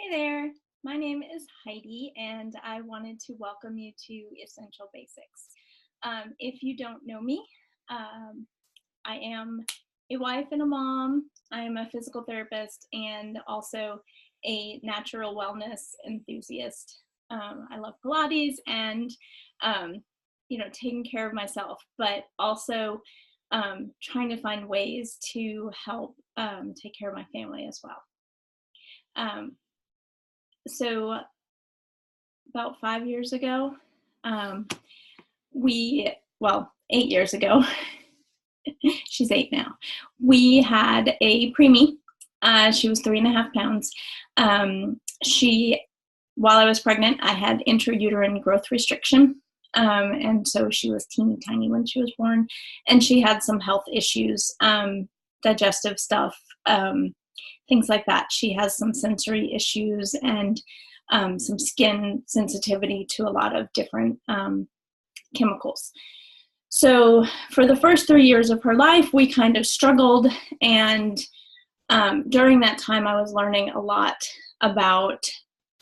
Hey there, my name is Heidi, and I wanted to welcome you to Essential Basics. If you don't know me, um, I am a wife and a mom. I am a physical therapist and also a natural wellness enthusiast. I love Pilates and, um, taking care of myself, but also trying to find ways to help take care of my family as well. Um, so about 5 years ago. Um, well, 8 years ago, she's 8 now. We had a preemie. She was 3.5 pounds. She, while I was pregnant, I had intrauterine growth restriction. And so she was teeny tiny when she was born. And she had some health issues, digestive stuff, things like that. She has some sensory issues and some skin sensitivity to a lot of different chemicals. So for the first 3 years of her life, we kind of struggled. And during that time, I was learning a lot about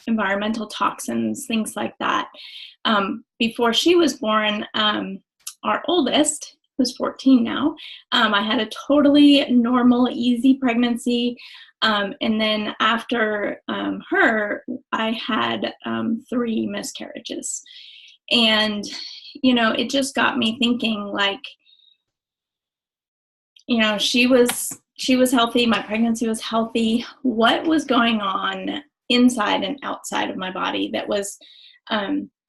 environmental toxins, things like that. Before she was born, our oldest, who's 14 now, I had a totally normal, easy pregnancy. And then after her, I had 3 miscarriages. And, it just got me thinking, like, she was healthy. My pregnancy was healthy. What was going on inside and outside of my body that was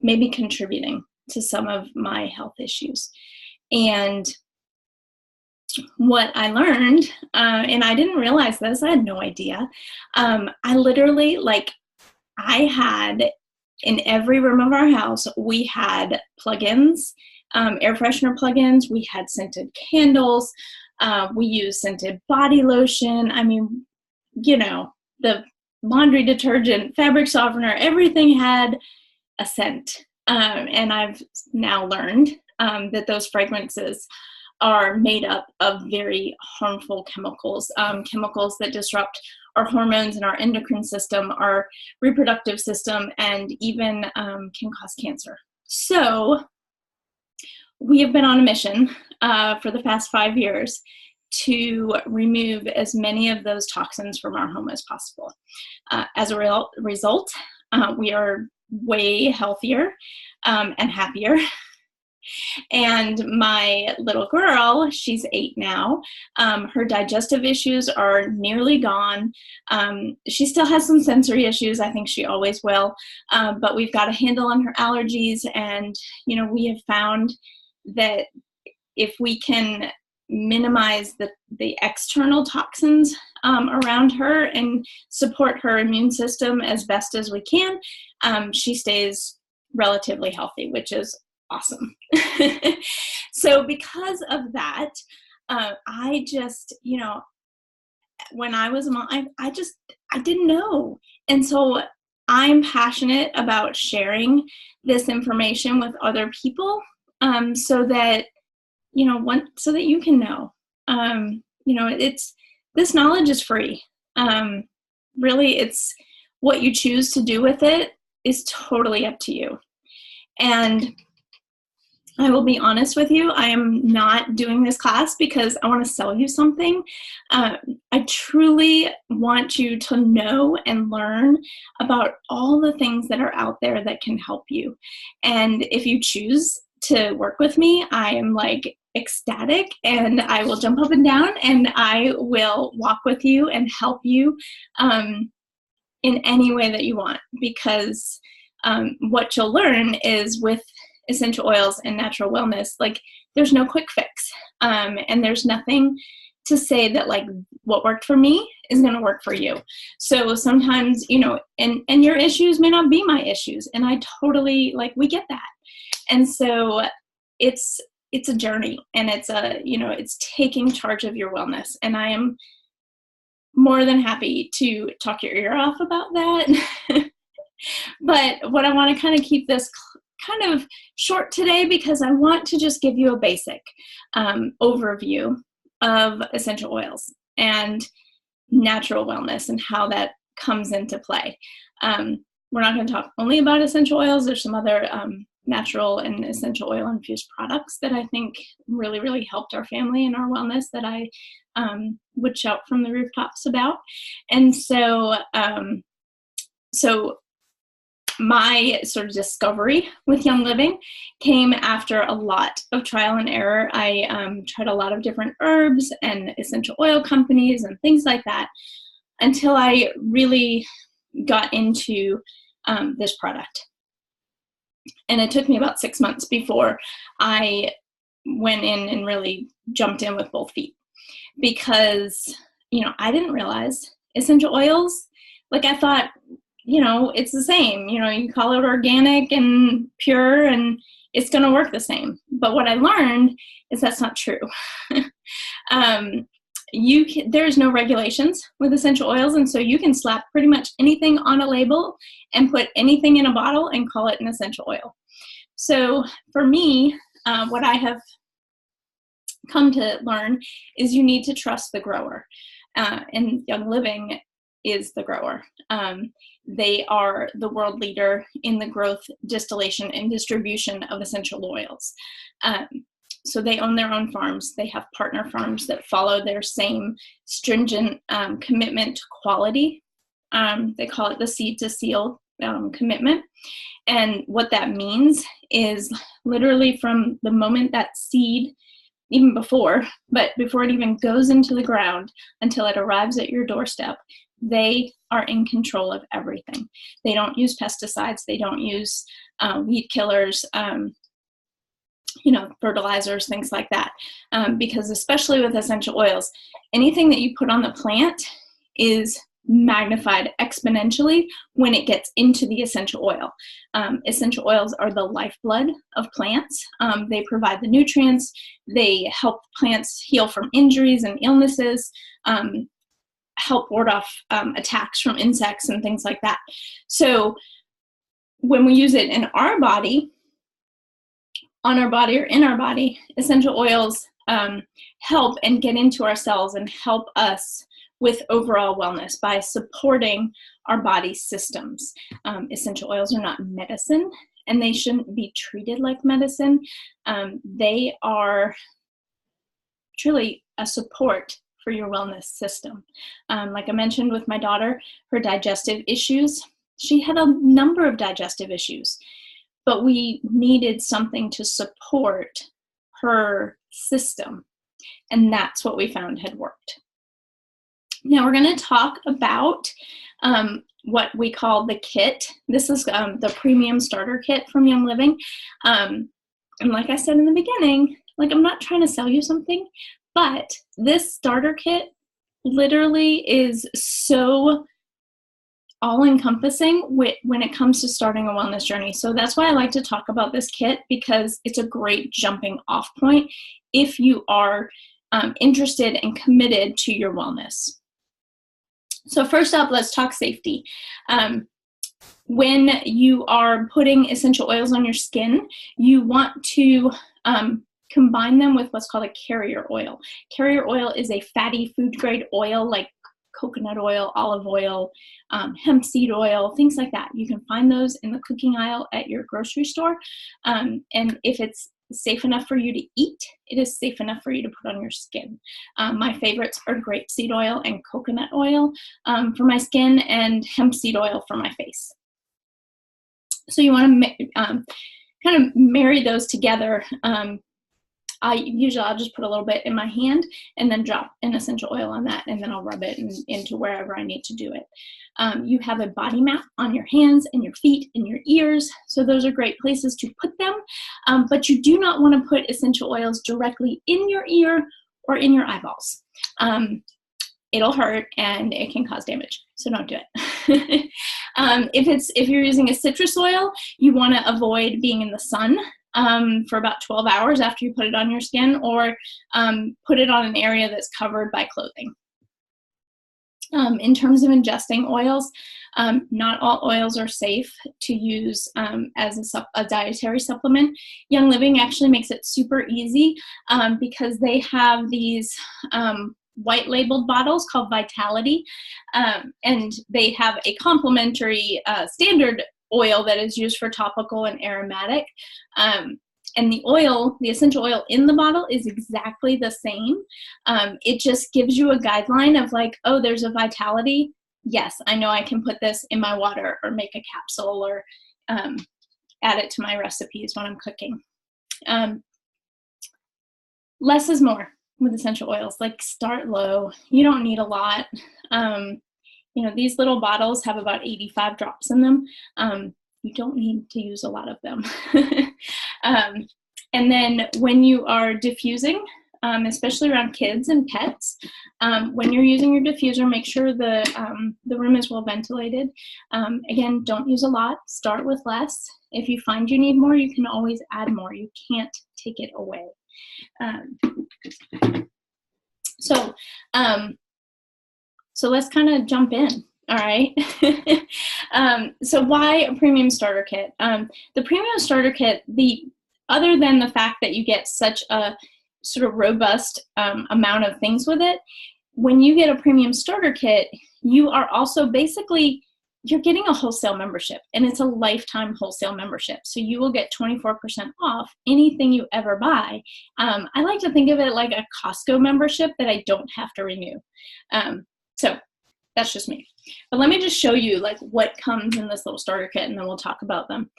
maybe contributing to some of my health issues? And what I learned, and I didn't realize this, I had no idea. I literally, I had in every room of our house, we had plugins, air freshener plugins. We had scented candles. We used scented body lotion. I mean, the laundry detergent, fabric softener, everything had a scent. And I've now learned that those fragrances are made up of very harmful chemicals, chemicals that disrupt our hormones and our endocrine system, our reproductive system, and even can cause cancer. So we have been on a mission for the past 5 years to remove as many of those toxins from our home as possible. As a result, we are way healthier and happier. And my little girl, she's 8 now, her digestive issues are nearly gone. She still has some sensory issues. I think she always will. But we've got a handle on her allergies. And, we have found that if we can minimize the external toxins around her and support her immune system as best as we can, she stays relatively healthy, which is awesome. So because of that, I just, when I was a mom, I didn't know. And so I'm passionate about sharing this information with other people, so that, so that you can know. This knowledge is free. Really, it's what you choose to do with it is totally up to you. And I will be honest with you, I am not doing this class because I want to sell you something. I truly want you to know and learn about all the things that are out there that can help you. And if you choose to work with me, I am ecstatic, and I will jump up and down, and I will walk with you and help you in any way that you want, because what you'll learn is with essential oils and natural wellness, there's no quick fix. And there's nothing to say that what worked for me is going to work for you. So sometimes, and your issues may not be my issues. And I totally, we get that. And so it's a journey, and it's taking charge of your wellness. And I am more than happy to talk your ear off about that. But what I want to kind of keep this kind of short today, because I want to just give you a basic overview of essential oils and natural wellness and how that comes into play. We're not going to talk only about essential oils. There's some other natural and essential oil infused products that I think really, really helped our family and our wellness that I would shout from the rooftops about. And so, my sort of discovery with Young Living came after a lot of trial and error. I tried a lot of different herbs and essential oil companies and things like that until I really got into this product. And it took me about 6 months before I went in and really jumped in with both feet, because, I didn't realize essential oils, like I thought, it's the same, you call it organic and pure and it's going to work the same. But what I learned is that's not true. There's no regulations with essential oils, and so you can slap pretty much anything on a label and put anything in a bottle and call it an essential oil. So for me, what I have come to learn is you need to trust the grower, and Young Living is the grower. They are the world leader in the growth, distillation, and distribution of essential oils. So they own their own farms. They have partner farms that follow their same stringent commitment to quality. They call it the seed to seal commitment. And what that means is literally from the moment that seed, even before it even goes into the ground until it arrives at your doorstep, they are in control of everything. They don't use pesticides. They don't use weed killers, fertilizers, things like that. Because especially with essential oils, anything that you put on the plant is magnified exponentially when it gets into the essential oil. Essential oils are the lifeblood of plants. They provide the nutrients. They help plants heal from injuries and illnesses, help ward off attacks from insects and things like that. So when we use it in our body, on our body or in our body, essential oils help and get into our cells and help us with overall wellness by supporting our body systems. Essential oils are not medicine, and they shouldn't be treated like medicine. They are truly a support for your wellness system. Like I mentioned with my daughter, her digestive issues, she had a number of digestive issues, but we needed something to support her system, and that's what we found had worked. Now we're going to talk about what we call the kit. This is the premium starter kit from Young Living. And like I said in the beginning, I'm not trying to sell you something, but this starter kit literally is so all-encompassing when it comes to starting a wellness journey. So that's why I like to talk about this kit, because it's a great jumping off point if you are interested and committed to your wellness. So first up, let's talk safety. When you are putting essential oils on your skin, you want to combine them with what's called a carrier oil. Carrier oil is a fatty food grade oil like coconut oil, olive oil, hemp seed oil, things like that. You can find those in the cooking aisle at your grocery store. And if it's safe enough for you to eat, it is safe enough for you to put on your skin. My favorites are grapeseed oil and coconut oil for my skin, and hemp seed oil for my face. So you want to kind of marry those together. I'll just put a little bit in my hand and then drop an essential oil on that, and then I'll rub it into wherever I need to do it. You have a body mat on your hands and your feet and your ears, so those are great places to put them, but you do not want to put essential oils directly in your ear or in your eyeballs. It'll hurt and it can cause damage, so don't do it. If you're using a citrus oil, you want to avoid being in the sun for about 12 hours after you put it on your skin, or put it on an area that's covered by clothing. In terms of ingesting oils, not all oils are safe to use as a dietary supplement. Young Living actually makes it super easy because they have these white labeled bottles called Vitality, and they have a complementary standard oil that is used for topical and aromatic. And the oil, the essential oil in the bottle is exactly the same. It just gives you a guideline of like, oh, there's a Vitality. Yes, I know I can put this in my water or make a capsule or add it to my recipes when I'm cooking. Less is more with essential oils. Like, start low. You don't need a lot. You know, these little bottles have about 85 drops in them. You don't need to use a lot of them. And then when you are diffusing, especially around kids and pets, when you're using your diffuser, make sure the room is well ventilated. Again, don't use a lot. Start with less. If you find you need more, you can always add more. You can't take it away. So let's kind of jump in. All right. So why a premium starter kit? The premium starter kit, other than the fact that you get such a sort of robust amount of things with it, when you get a premium starter kit, you are also basically, you're getting a wholesale membership, and it's a lifetime wholesale membership. So you will get 24% off anything you ever buy. I like to think of it like a Costco membership that I don't have to renew. So that's just me. But let me just show you like what comes in this little starter kit, and then we'll talk about them.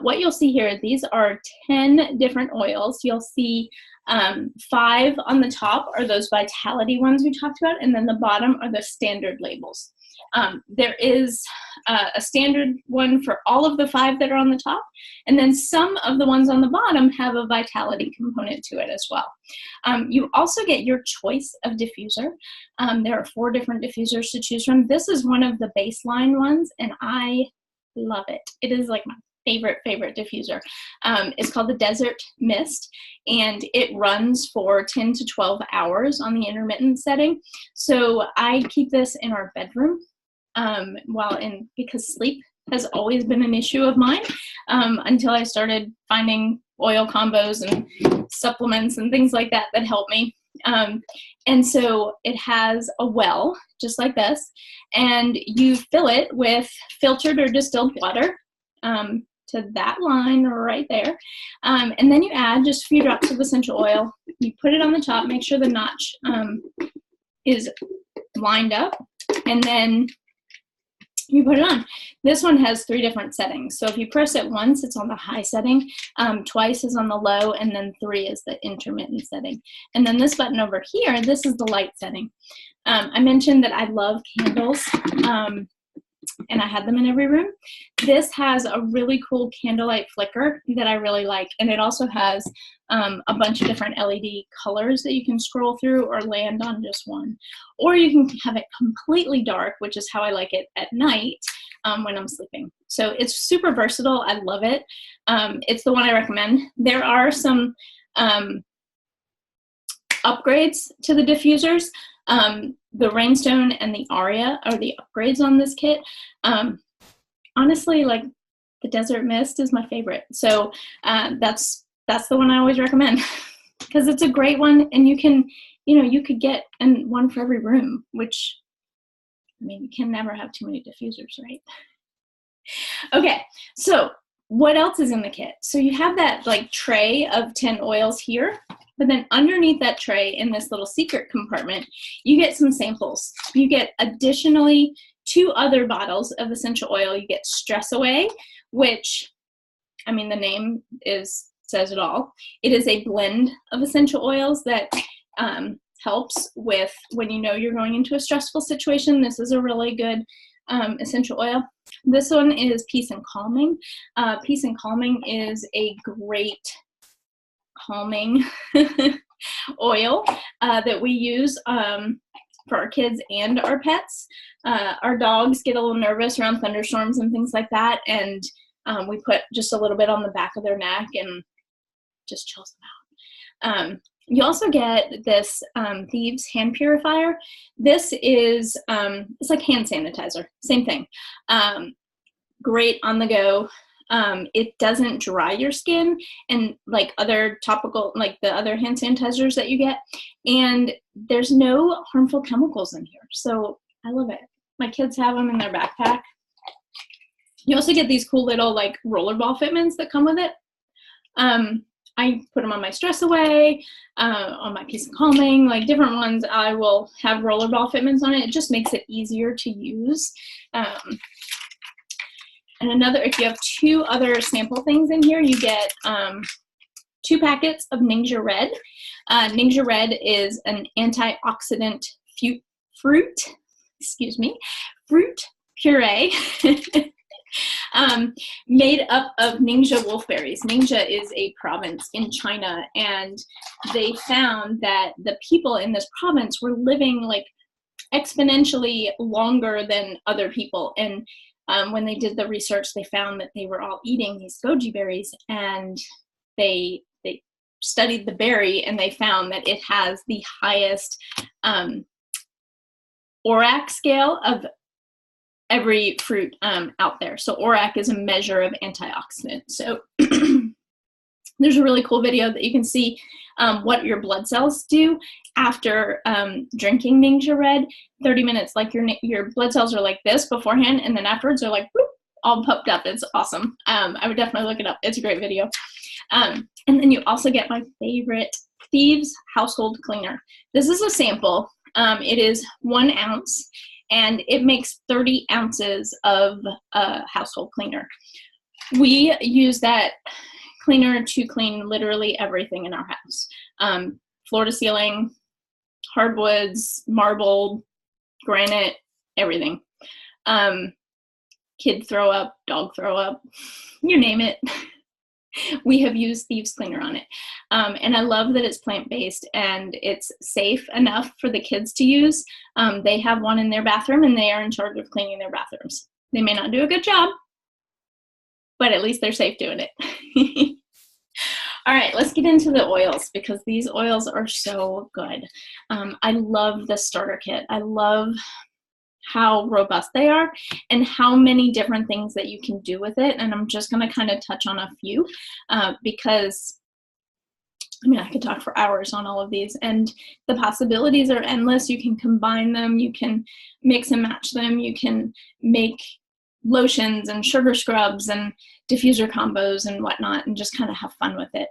What you'll see here, these are 10 different oils. You'll see 5 on the top are those Vitality ones we talked about, and then the bottom are the standard labels. There is a standard one for all of the 5 that are on the top, and then some of the ones on the bottom have a Vitality component to it as well. You also get your choice of diffuser. There are 4 different diffusers to choose from. This is one of the baseline ones, and I love it. It is like my favorite diffuser. It's called the Desert Mist, and it runs for 10 to 12 hours on the intermittent setting. So I keep this in our bedroom because sleep has always been an issue of mine until I started finding oil combos and supplements and things like that that help me. And so it has a well just like this, and you fill it with filtered or distilled water to that line right there. And then you add just a few drops of essential oil. You put it on the top, make sure the notch is lined up, and then you put it on. This one has 3 different settings. So if you press it once, it's on the high setting, twice is on the low, and then 3 is the intermittent setting. And then this button over here, this is the light setting. I mentioned that I love candles. And I had them in every room. This has a really cool candlelight flicker that I really like, and it also has a bunch of different LED colors that you can scroll through or land on just one. Or you can have it completely dark, which is how I like it at night when I'm sleeping. So it's super versatile. I love it. It's the one I recommend. There are some upgrades to the diffusers. The Rainstone and the Aria are the upgrades on this kit. Honestly, like, the Desert Mist is my favorite. So that's the one I always recommend because it's a great one, and you can, you could get one for every room, which, I mean, you can never have too many diffusers, right? Okay, so what else is in the kit? So you have that like tray of 10 oils here, but then underneath that tray in this little secret compartment, you get some samples. You get additionally 2 other bottles of essential oil. You get Stress Away, which, I mean, the name says it all. It is a blend of essential oils that helps with when you're going into a stressful situation. This is a really good essential oil. This one is Peace and Calming. Peace and Calming is a great calming oil that we use for our kids and our pets. Our dogs get a little nervous around thunderstorms and things like that, and we put just a little bit on the back of their neck and just chills them out. You also get this Thieves hand purifier. This is it's like hand sanitizer, same thing. Great on the go. It doesn't dry your skin and like other topical, like the other hand sanitizers that you get. And there's no harmful chemicals in here. So I love it. My kids have them in their backpack. You also get these cool little like rollerball fitments that come with it. I put them on my Stress Away, on my Peace and Calming, like different ones. I will have rollerball fitments on it. It just makes it easier to use. And another, if you have 2 other sample things in here, you get 2 packets of Ningxia Red. Ningxia Red is an antioxidant fruit puree. Made up of Ningxia wolfberries. Ningxia is a province in China, and they found that the people in this province were living like exponentially longer than other people. And when they did the research, they found that they were all eating these goji berries, and they studied the berry, and they found that it has the highest ORAC scale of every fruit out there. So ORAC is a measure of antioxidant. So there's a really cool video that you can see what your blood cells do after drinking Ningxia Red. 30 minutes, like your blood cells are like this beforehand, and then afterwards they're like whoop, all pumped up. It's awesome. I would definitely look it up. It's a great video. And then you also get my favorite Thieves Household Cleaner. This is a sample. It is 1 ounce. And it makes 30 ounces of household cleaner. We use that cleaner to clean literally everything in our house. Floor to ceiling, hardwoods, marble, granite, everything. Kid throw up, dog throw up, you name it. We have used Thieves Cleaner on it. And I love that it's plant-based and it's safe enough for the kids to use. They have one in their bathroom, and they are in charge of cleaning their bathrooms. They may not do a good job, but at least they're safe doing it. All right, let's get into the oils, because these oils are so good. I love the starter kit. I love how robust they are and how many different things that you can do with it. And I'm just going to kind of touch on a few because I mean, I could talk for hours on all of these, and the possibilities are endless. You can combine them, you can mix and match them, you can make lotions and sugar scrubs and diffuser combos and whatnot, and just kind of have fun with it.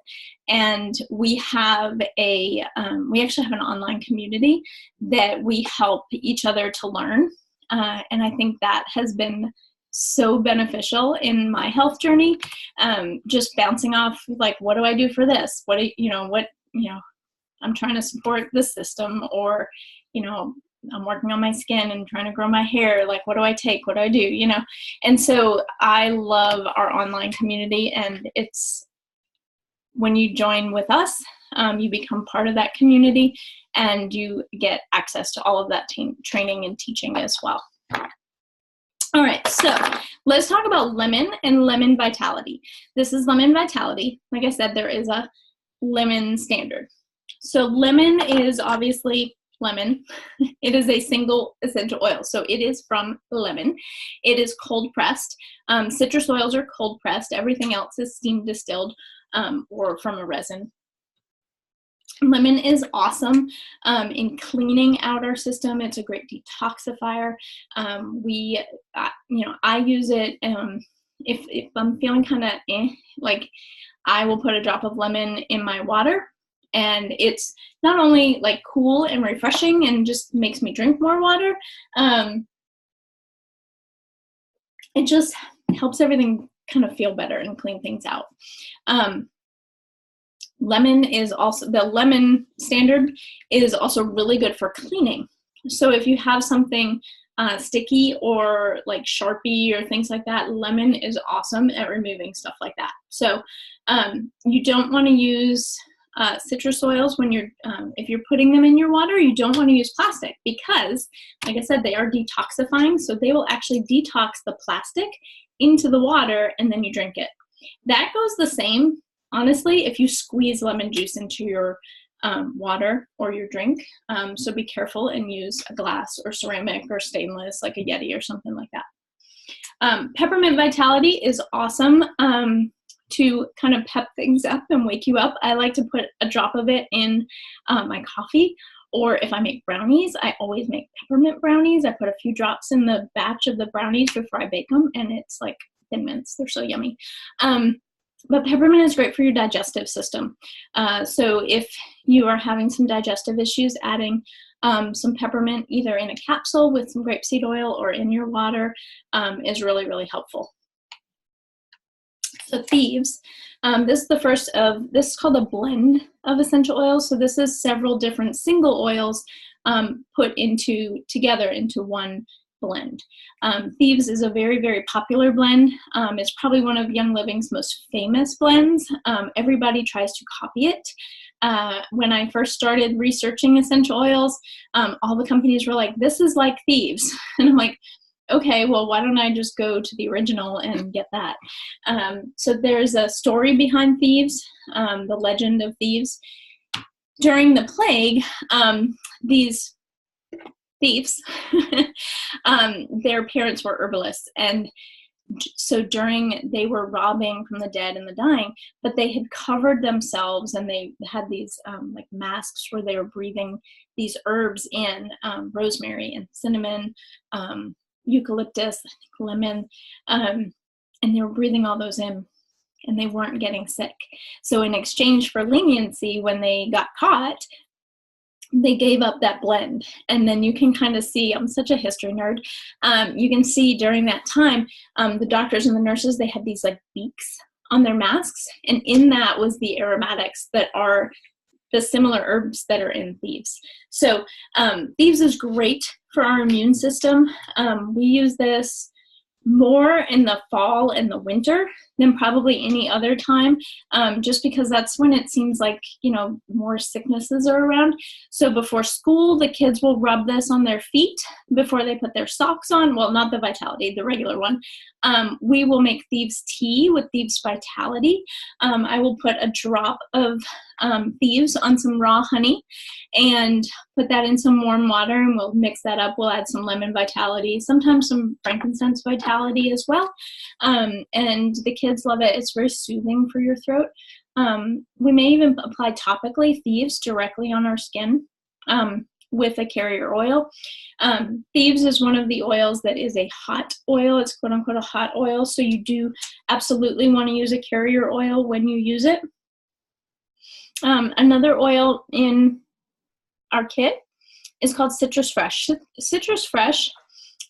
And we have we actually have an online community that we help each other to learn. And I think that has been so beneficial in my health journey. Just bouncing off, like, what do I do for this? I'm trying to support this system, or, I'm working on my skin and trying to grow my hair. Like, what do I take? What do I do? And so I love our online community, and it's when you join with us, you become part of that community, and you get access to all of that training and teaching as well. All right, so let's talk about lemon and lemon vitality. This is lemon vitality. Like I said, there is a lemon standard. So lemon is obviously lemon. It is a single essential oil. So it is from lemon. It is cold pressed. Citrus oils are cold pressed. Everything else is steam distilled or from a resin. Lemon is awesome in cleaning out our system. It's a great detoxifier. I use it if I'm feeling kind of like I will put a drop of lemon in my water, and it's not only like cool and refreshing and just makes me drink more water, it just helps everything kind of feel better and clean things out. The lemon standard is also really good for cleaning. So if you have something sticky or like Sharpie or things like that, lemon is awesome at removing stuff like that. So you don't want to use citrus oils when if you're putting them in your water. You don't want to use plastic because, like I said, they are detoxifying. So they will actually detox the plastic into the water, and then you drink it. That goes the same, honestly, if you squeeze lemon juice into your water or your drink. So be careful and use a glass or ceramic or stainless, like a Yeti or something like that. Peppermint Vitality is awesome to kind of pep things up and wake you up. I like to put a drop of it in my coffee, or if I make brownies, I always make peppermint brownies. I put a few drops in the batch of the brownies before I bake them, and it's like Thin Mints. They're so yummy. But peppermint is great for your digestive system. So if you are having some digestive issues, adding some peppermint either in a capsule with some grapeseed oil or in your water is really, really helpful. So Thieves, this is the first of, this is called a blend of essential oils. So this is several different single oils put together into one blend. Thieves is a very, very popular blend. It's probably one of Young Living's most famous blends. Everybody tries to copy it. When I first started researching essential oils, all the companies were like, this is like Thieves. And I'm like, okay, well, why don't I just go to the original and get that? So there's a story behind Thieves, the legend of Thieves. During the plague, these thieves, their parents were herbalists, and so they were robbing from the dead and the dying, but they had covered themselves, and they had these like masks where they were breathing these herbs in, rosemary and cinnamon, eucalyptus, I think lemon, and they were breathing all those in, and they weren't getting sick. So in exchange for leniency, when they got caught, they gave up that blend. And then you can kind of see, I'm such a history nerd, you can see during that time, the doctors and the nurses, they had these like beaks on their masks, and in that was the aromatics that are the similar herbs that are in Thieves. So Thieves is great for our immune system. We use this more in the fall and the winter than probably any other time, just because that's when it seems like, you know, more sicknesses are around. So before school, the kids will rub this on their feet before they put their socks on. Well, not the Vitality, the regular one. We will make Thieves tea with Thieves Vitality. I will put a drop of Thieves on some raw honey and put that in some warm water, and we'll mix that up. We'll add some lemon Vitality, sometimes some frankincense Vitality as well. And the kids love it. It's very soothing for your throat. We may even apply topically Thieves directly on our skin with a carrier oil. Thieves is one of the oils that is a hot oil. It's quote unquote a hot oil. So you do absolutely want to use a carrier oil when you use it. Another oil in our kit is called Citrus Fresh. Citrus Fresh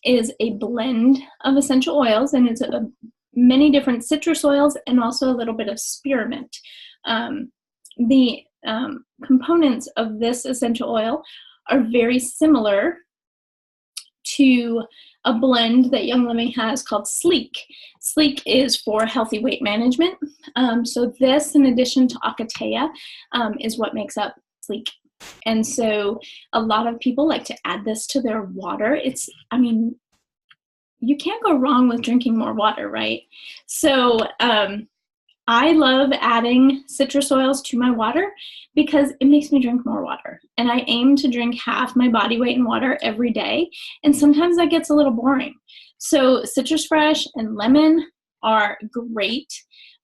is a blend of essential oils, and it's many different citrus oils and also a little bit of spearmint. The components of this essential oil are very similar to a blend that Young Living has called Sleek. Sleek is for healthy weight management. So this, in addition to Ocotea, is what makes up Sleek. And so a lot of people like to add this to their water. I mean, you can't go wrong with drinking more water, right? So I love adding citrus oils to my water because it makes me drink more water. And I aim to drink half my body weight in water every day. And sometimes that gets a little boring. So Citrus Fresh and lemon are great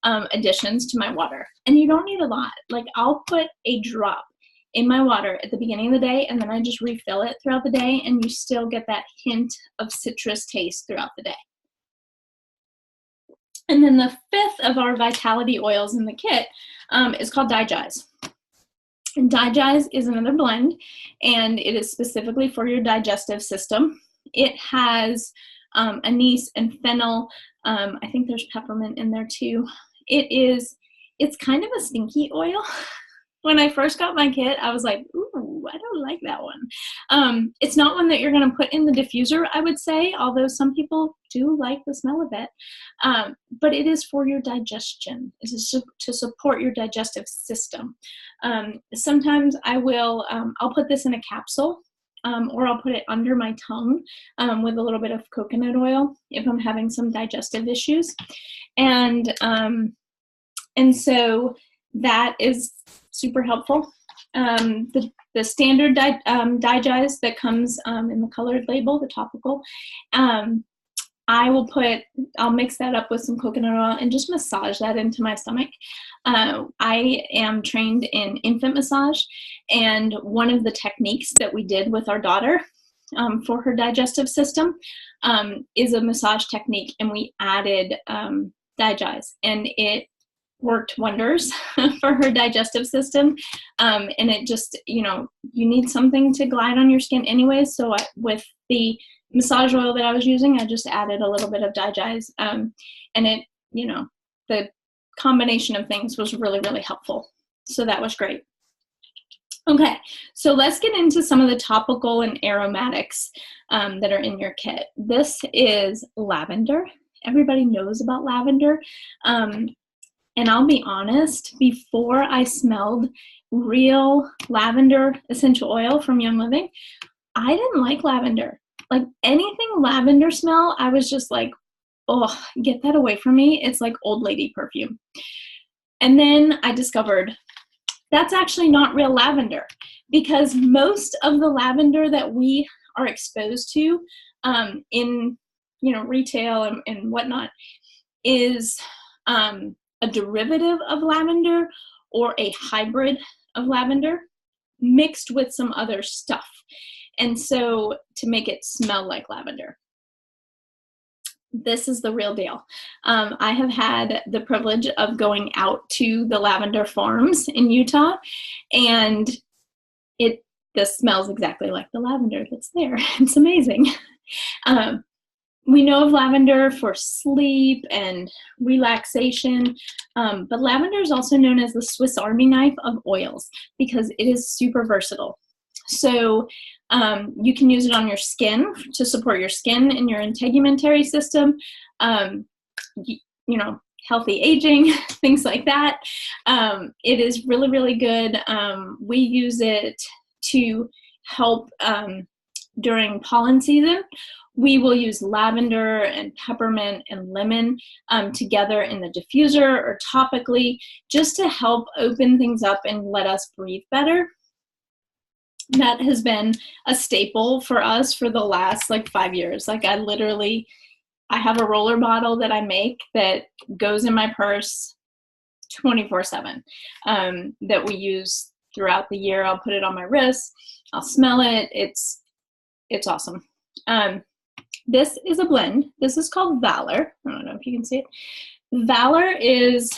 additions to my water. And you don't need a lot. Like, I'll put a drop in my water at the beginning of the day, and then I just refill it throughout the day, and you still get that hint of citrus taste throughout the day. And then the fifth of our Vitality oils in the kit is called Digize. And Digize is another blend, and it is specifically for your digestive system. It has anise and fennel. I think there's peppermint in there too. It's kind of a stinky oil. When I first got my kit, I was like, ooh, I don't like that one. It's not one that you're going to put in the diffuser, I would say, although some people do like the smell of it. But it is for your digestion. It is to support your digestive system. Sometimes I'll put this in a capsule, or I'll put it under my tongue with a little bit of coconut oil if I'm having some digestive issues. And so that is super helpful. The standard Digize that comes in the colored label, the topical, I'll mix that up with some coconut oil and just massage that into my stomach. I am trained in infant massage, and one of the techniques that we did with our daughter for her digestive system is a massage technique, and we added Digize, and it worked wonders for her digestive system. And it just, you need something to glide on your skin anyway. So with the massage oil that I was using, I just added a little bit of Digize, and it, the combination of things was really, really helpful. So that was great. Okay, so let's get into some of the topical and aromatics that are in your kit. This is lavender. Everybody knows about lavender. And I'll be honest, before I smelled real lavender essential oil from Young Living, I didn't like lavender. Like anything lavender smell, I was just like, oh, get that away from me. It's like old lady perfume. And then I discovered that's actually not real lavender, because most of the lavender that we are exposed to in retail and whatnot is a derivative of lavender or a hybrid of lavender mixed with some other stuff. And so to make it smell like lavender. This is the real deal. I have had the privilege of going out to the lavender farms in Utah, and this smells exactly like the lavender that's there. It's amazing. We know of lavender for sleep and relaxation, but lavender is also known as the Swiss Army knife of oils because it is super versatile. So you can use it on your skin to support your skin and your integumentary system, healthy aging, things like that. It is really, really good. We use it to help during pollen season. We will use lavender and peppermint and lemon together in the diffuser or topically just to help open things up and let us breathe better. That has been a staple for us for the last 5 years. I have a roller bottle that I make that goes in my purse 24/7 that we use throughout the year. I'll put it on my wrist. I'll smell it. It's awesome. This is a blend. This is called Valor. I don't know if you can see it. Valor's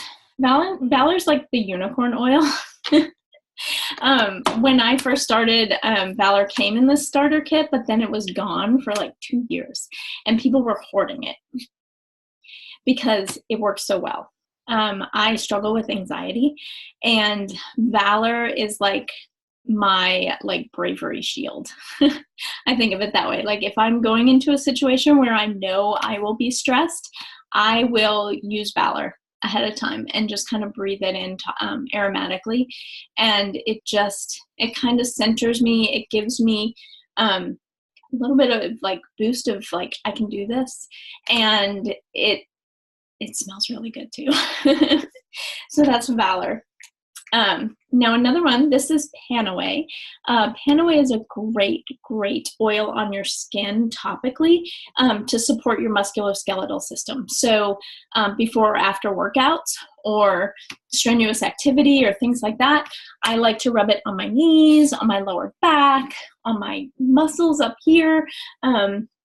like the unicorn oil. When I first started, Valor came in this starter kit, but then it was gone for 2 years, and people were hoarding it because it works so well. I struggle with anxiety, and Valor is my bravery shield. I think of it that way. If I'm going into a situation where I know I will be stressed, I will use Valor ahead of time and just kind of breathe it in aromatically, and it kind of centers me. It gives me a little bit of boost of I can do this, and it smells really good too. So that's Valor. Now another one, this is Panaway. Panaway is a great oil on your skin topically to support your musculoskeletal system. So before or after workouts or strenuous activity or things like that, I like to rub it on my knees, on my lower back, on my muscles up here.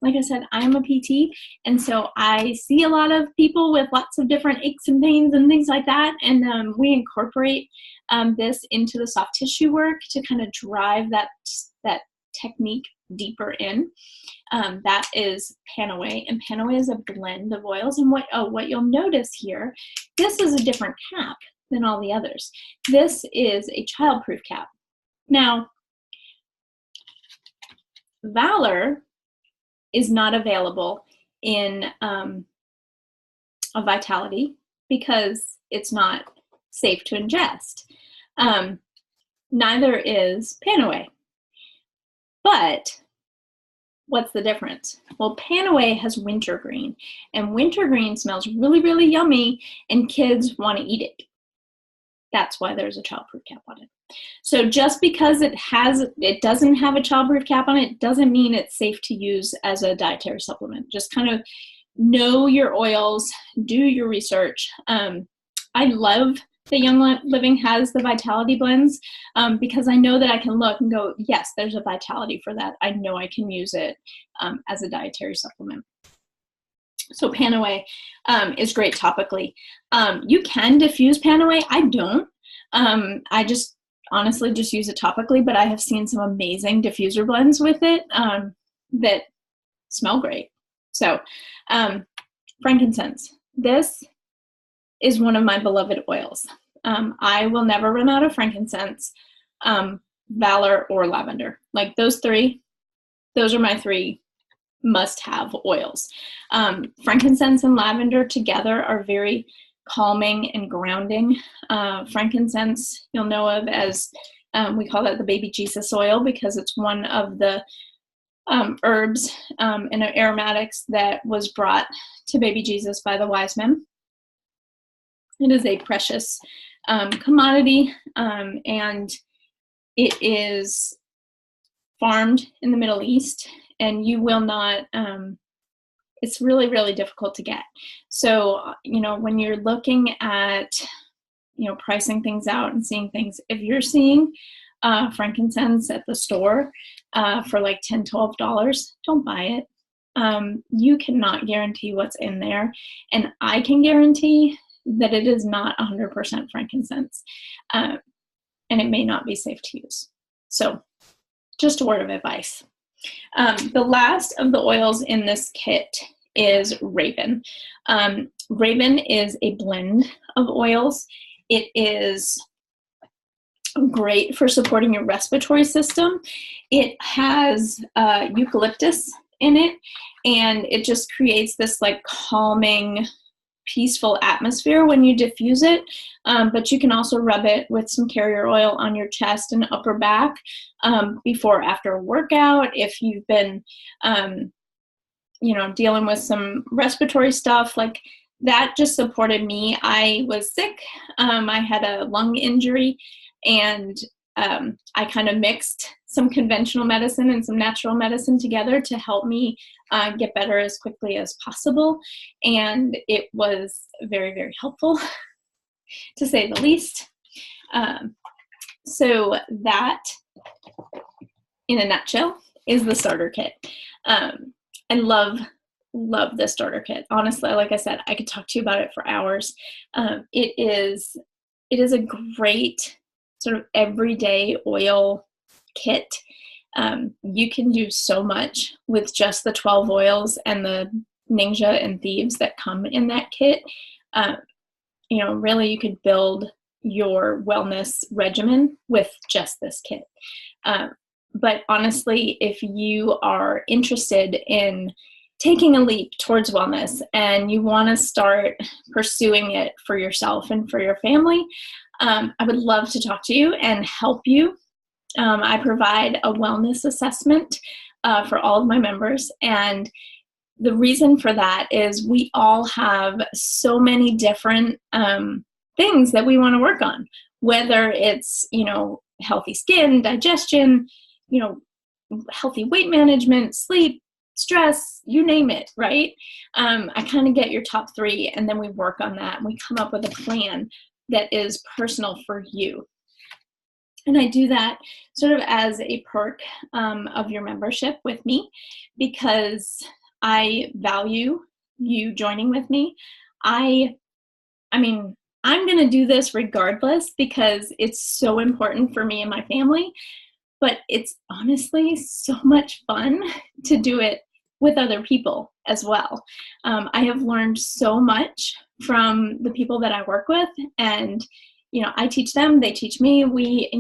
Like I said, I am a PT, and so I see a lot of people with lots of different aches and pains and things like that, and we incorporate this into the soft tissue work to kind of drive that technique deeper in. That is Panaway, and Panaway is a blend of oils. And what you'll notice here, this is a different cap than all the others. This is a childproof cap. Now, Valor is not available in a Vitality because it's not safe to ingest. Neither is Panaway. But what's the difference? Well, Panaway has wintergreen, and wintergreen smells really, really yummy, and kids want to eat it. That's why there's a childproof cap on it. So just because it doesn't have a childproof cap on it, doesn't mean it's safe to use as a dietary supplement. Just kind of know your oils, do your research. I love that Young Living has the Vitality blends because I know that I can look and go, yes, there's a Vitality for that. I know I can use it as a dietary supplement. So Panaway is great topically. You can diffuse Panaway. I don't. I just honestly just use it topically, but I have seen some amazing diffuser blends with it that smell great. So frankincense. This is one of my beloved oils. I will never run out of frankincense, valor, or lavender. Like those three, those are my three must-have oils. Frankincense and lavender together are very calming and grounding. Frankincense, you'll know of as, we call that the baby Jesus oil because it's one of the herbs and aromatics that was brought to baby Jesus by the wise men. It is a precious commodity, and it is farmed in the Middle East, and you will not, it's really, really difficult to get. So, when you're looking at, pricing things out and seeing things, if you're seeing frankincense at the store for like $10, $12, don't buy it. You cannot guarantee what's in there, and I can guarantee that it is not 100% frankincense, and it may not be safe to use. So just a word of advice. The last of the oils in this kit is Raven. Raven is a blend of oils. It is great for supporting your respiratory system. It has eucalyptus in it, and it just creates this like calming, peaceful atmosphere when you diffuse it, but you can also rub it with some carrier oil on your chest and upper back before or after a workout. If you've been dealing with some respiratory stuff, like that just supported me. I was sick. I had a lung injury, and I kind of mixed some conventional medicine and some natural medicine together to help me get better as quickly as possible. And it was very, very helpful, to say the least. So that, in a nutshell, is the starter kit. I love the starter kit. Honestly, like I said, I could talk to you about it for hours. It is a great sort of everyday oil kit. You can do so much with just the 12 oils and the Ningxia and Thieves that come in that kit. Really you could build your wellness regimen with just this kit. But honestly, if you are interested in taking a leap towards wellness and you want to start pursuing it for yourself and for your family, I would love to talk to you and help you. I provide a wellness assessment for all of my members, and the reason for that is we all have so many different things that we want to work on, whether it's, healthy skin, digestion, healthy weight management, sleep, stress, you name it, right? I kind of get your top 3, and then we work on that, and we come up with a plan that is personal for you. And I do that sort of as a perk of your membership with me, because I value you joining with me. I mean, I'm going to do this regardless because it's so important for me and my family, but it's honestly so much fun to do it with other people as well. I have learned so much from the people that I work with, and I teach them, they teach me. We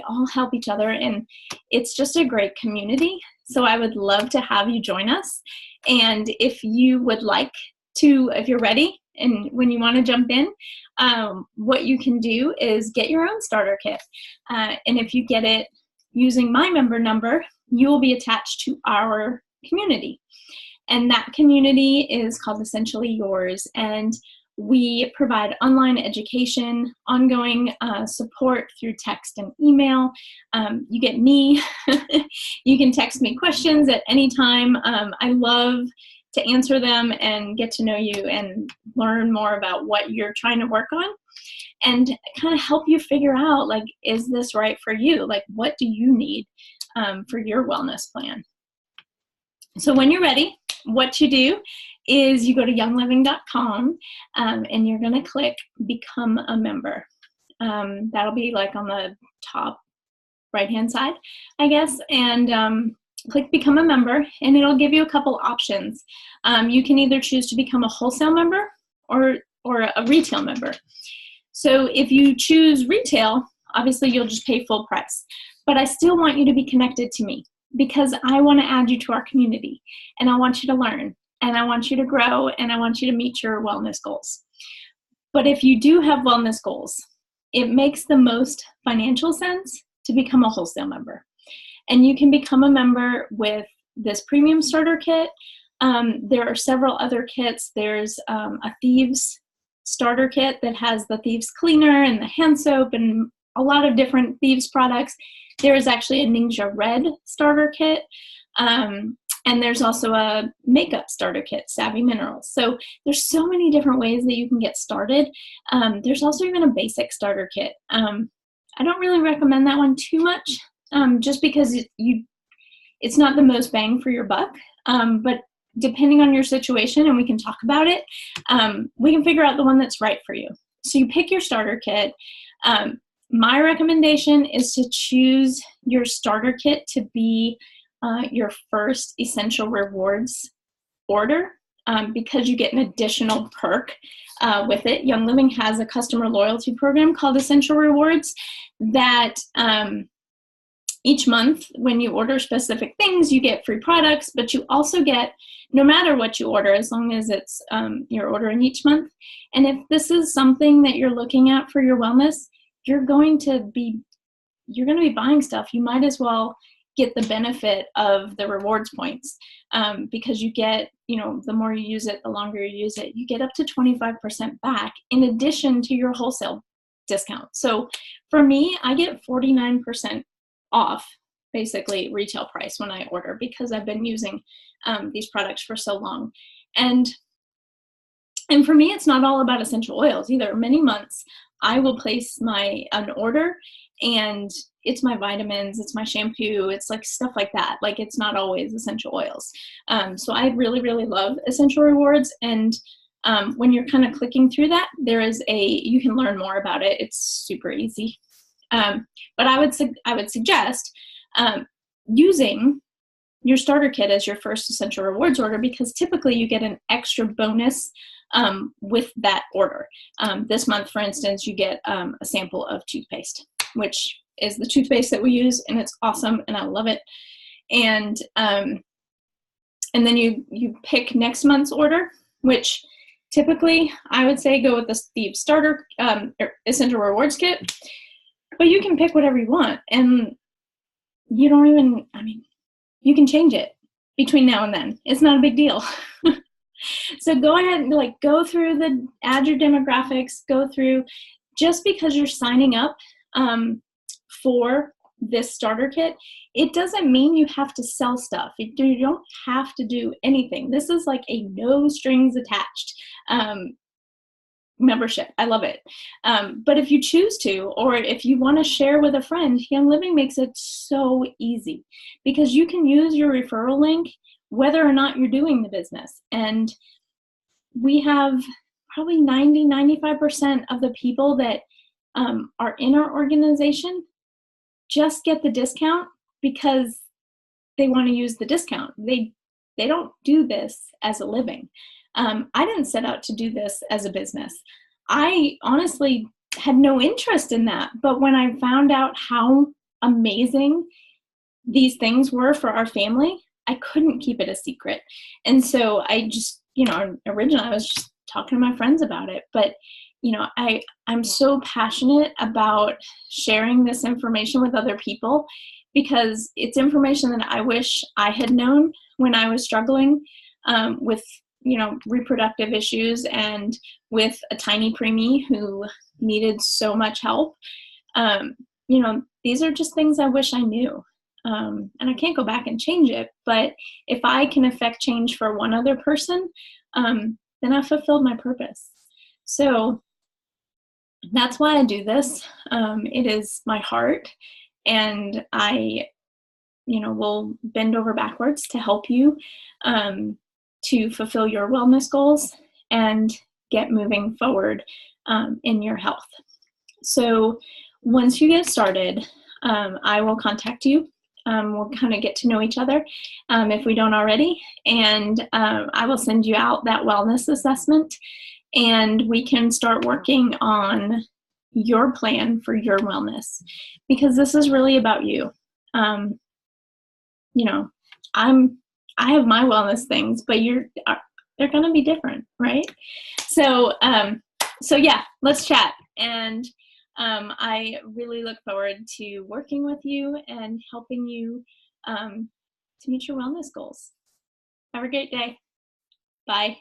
all help each other, and it's just a great community. So I would love to have you join us. And if you would like to, if you're ready and when you want to jump in, what you can do is get your own starter kit. And if you get it using my member number, you will be attached to our community. And that community is called Essentially Yours. And we provide online education, ongoing support through text and email. You get me. You can text me questions at any time. I love to answer them and get to know you and learn more about what you're trying to work on, and kind of help you figure out, like, is this right for you? Like, what do you need for your wellness plan? So when you're ready, what you do is you go to youngliving.com and you're going to click Become a Member. That'll be like on the top right-hand side, I guess, and click Become a Member, and it'll give you a couple options. You can either choose to become a wholesale member or a retail member. So if you choose retail, obviously you'll just pay full price. But I still want you to be connected to me because I want to add you to our community, and I want you to learn, and I want you to grow, and I want you to meet your wellness goals. But if you do have wellness goals, it makes the most financial sense to become a wholesale member. And you can become a member with this premium starter kit. There are several other kits. There's a Thieves starter kit that has the Thieves cleaner and the hand soap and a lot of different Thieves products. There is actually a Ningxia Red starter kit. And there's also a makeup starter kit, Savvy Minerals. So there's so many different ways that you can get started. There's also even a basic starter kit. I don't really recommend that one too much, just because it's not the most bang for your buck. But depending on your situation, and we can talk about it, we can figure out the one that's right for you. So you pick your starter kit. My recommendation is to choose your starter kit to be your first Essential Rewards order, because you get an additional perk with it. Young Living has a customer loyalty program called Essential Rewards that each month when you order specific things, you get free products, but you also get, no matter what you order, as long as it's you're ordering each month. And if this is something that you're looking at for your wellness, you're going to be buying stuff. You might as well get the benefit of the rewards points, because you get, the more you use it, the longer you use it, you get up to 25% back in addition to your wholesale discount. So for me, I get 49% off basically retail price when I order, because I've been using these products for so long. And for me, it's not all about essential oils either. Many months I will place an order, and it's my vitamins, it's my shampoo, it's like stuff like that. Like, it's not always essential oils. So I really, really love Essential Rewards. And when you're kind of clicking through that, you can learn more about it. It's super easy. But I would suggest using your starter kit as your first Essential Rewards order, because typically you get an extra bonus with that order. This month, for instance, you get a sample of toothpaste, which is the toothpaste that we use, and it's awesome, and I love it. And then you pick next month's order, which typically I would say go with the Thieves starter Essential Rewards kit, but you can pick whatever you want, and you can change it between now and then. It's not a big deal. So go ahead and go through add your demographics, go through. Just because you're signing up for this starter kit, it doesn't mean you have to sell stuff. You don't have to do anything. This is like a no strings attached membership. I love it. But if you choose to, or if you want to share with a friend, Young Living makes it so easy, because you can use your referral link whether or not you're doing the business. And we have probably 95% of the people that are in our organization just get the discount because they want to use the discount. They don't do this as a living. I didn't set out to do this as a business. I honestly had no interest in that. But when I found out how amazing these things were for our family, I couldn't keep it a secret. And so I just, originally I was just talking to my friends about it. But, I'm so passionate about sharing this information with other people, because it's information that I wish I had known when I was struggling with, reproductive issues and with a tiny preemie who needed so much help. These are just things I wish I knew. and I can't go back and change it, but if I can affect change for one other person, then I've fulfilled my purpose. So that's why I do this. It is my heart, and I, will bend over backwards to help you to fulfill your wellness goals and get moving forward in your health. So once you get started, I will contact you. We'll kind of get to know each other if we don't already, and I will send you out that wellness assessment, and we can start working on your plan for your wellness, because this is really about you. I have my wellness things, but they're going to be different, right? So yeah, let's chat. And I really look forward to working with you and helping you to meet your wellness goals. Have a great day. Bye.